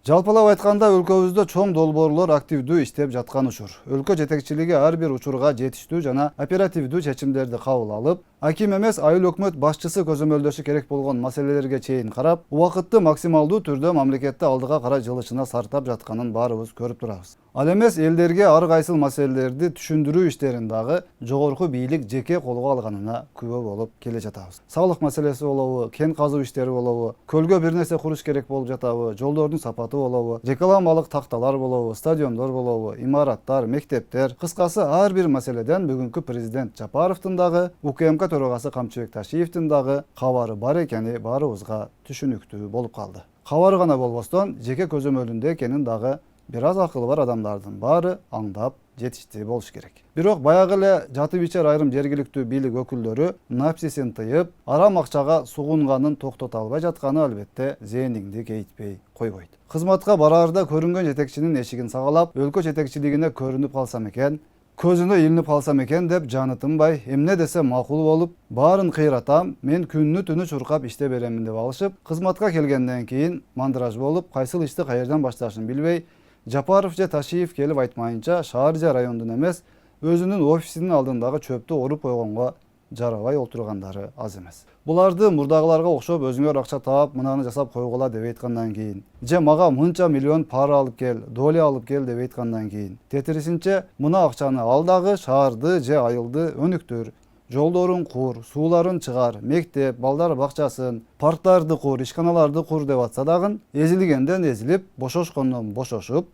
Жалпылап айтканда өлкөбүздө чоң долбоорлор активдүү иштеп жаткан учур. Өлкө жетекчилиги ар бир учурга жетиштүү жана оперативдүү чечимдерди кабыл алып, аким эмес айыл өкмөт башчысы көзөмөлдөшү керек болгон маселелерге чейин карап, убакытты максималдуу түрдө мамлекетти алдыга карай жылышына сартап жатканын баарыбыз көрүп турабыз. Ал эмес элдерге ар кайсыл маселелерди түшүндүрүү иштерин дагы жогорку бийлик жеке колго алганына күбө болуп келе жатабыз. Салык маселеси болобу, кен казуу иштери болобу, көлгө бир нерсе куруш керек болуп жатабы, жолдордун сапаты болобу, рекламалык такталар болобу, стадиондор болобу, имараттар, мектептер, кыскасы ар бир маселеден бүгүнкү президент Жапаровдун дагы, УКМК төрагасы Камчыбек Ташиевдин дагы кабары бар экени баарыбызга түшүнүктүү болуп калды. Кабары гана болбостон жеке көзөмөлүндө экенин дагы бир аз акылы бар адамдардын баары аңдап жетиштүү болуш керек. Бирок баягы эле жатып ичер айрым жергиликтүү бийлик өкүлдөрү напсисин тыйып, арам акчага сугунганын токтото албай жатканы албетте зээниңди кейитпей койбойт. Кызматка бараарда көрүнгөн жетекчинин эшигин сагалап, өлкө жетекчилигине көрүнүп калсам экен, көзүнө илинип калсам экен деп жаны тынбай, эмне десе макул болуп, баарын кыйратам, мен күнү түнү чуркап иште беремин деп алышып, кызматка келгенден кийин мандыраж болуп, кайсыл ишти каерден башташын билбей, Жапаров же Ташиев келип айтмайынча шаар же райондун эмес, өзүнүн офисинин алдындагы чөптү оруп койгонго жарабай отургандары аз эмес. Буларды мурдагыларга окшоп өзүңөр акча таап, мынаны жасап койгула деп айткандан кийин, же мага мынча миллион пара алып кел, доля алып кел деп айткандан кийин, тетирисинче мына акчаны ал дагы шаарды же айылды өнүктүр, жолдорун кур, сууларын чыгар, мектеп, балдар бакчасын, парктарды кур, ишканаларды кур деп атса дагы, эзилгенден эзилип, бошошкондон бошошуп,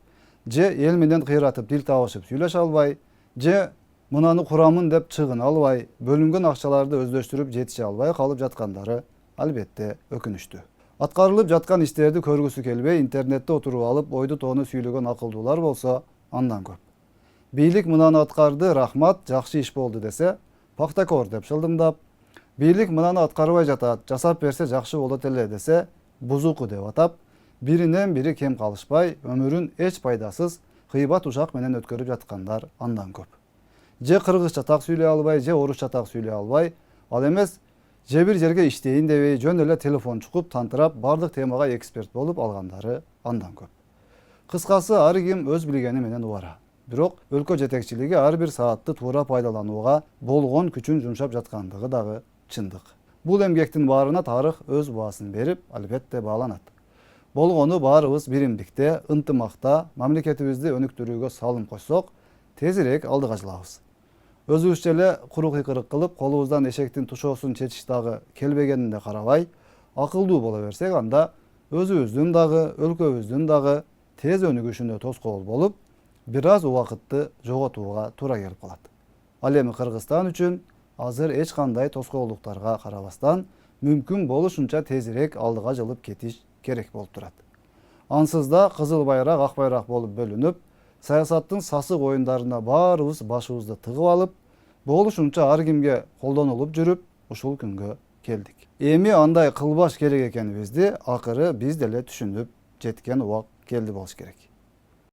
же эл менен кыйратып тил табышып сүйлөшө албай, же мынаны курамын деп чыгын албай, бөлүнгөн акчаларды өздөштүрүп жетише албай калып жаткандары албетте өкүнүчтүү. Аткарылып жаткан иштерди көргүсү келбей, интернетте отуруп алып, ойду тоону сүйлөгөн акылдуулар болсо андан көп. Бийлик мынаны аткарды, рахмат, жакшы иш болду десе, пактакор деп шылдыңдап, бийлик мынаны аткарбай жатат, жасап берсе жакшы болот эле десе, бузуку деп атап, биринен бири кем калышпай, өмүрүн эч пайдасыз кыйбат ушак менен өткөрүп жаткандар андан көп. Же кыргызча так сүйлөй албай, же орусча так сүйлөй албай, ал эмес же бир жерге иштейин дебей, жөн эле телефон чукуп, тантырап, бардык темага эксперт болуп алгандары андан көп. Кыскасы ар ким өз билгени менен убара. Бирок өлкө жетекчилиги ар бир саатты туура пайдаланууга болгон күчүн жумшап жаткандыгы дагы чындык. Бул эмгектин баарына тарых өз баасын берип, албетте бааланат. Болгону баарыбыз биримдикте, ынтымакта мамлекетибизди өнүктүрүүгө салым койсок, тезирээк алдыга жылабыз. Өзүбүзчө эле куру кыйкырык кылып, колубуздан эшектин тушоосун чечиш дагы келбегенине карабай, акылдуу боло берсек, анда өзүбүздүн дагы, өлкөбүздүн дагы тез өнүгүшүнө тоскоол болуп, бир аз убакытты жоготууга туура келип калат. Ал эми Кыргызстан үчүн азыр эч кандай тоскоолдуктарга карабастан, мүмкүн болушунча тезирээк алдыга жылып кетиш керек болуп турат. Ансыз да кызыл байрак, ак байрак болуп бөлүнүп, саясаттын сасык оюндарына баарыбыз башыбызды тыгып алып, болушунча ар кимге колдонулуп жүрүп, ушул күнгө келдик. Эми андай кылбаш керек экенибизди акыры биз деле түшүнүп жеткен убак келди болуш керек.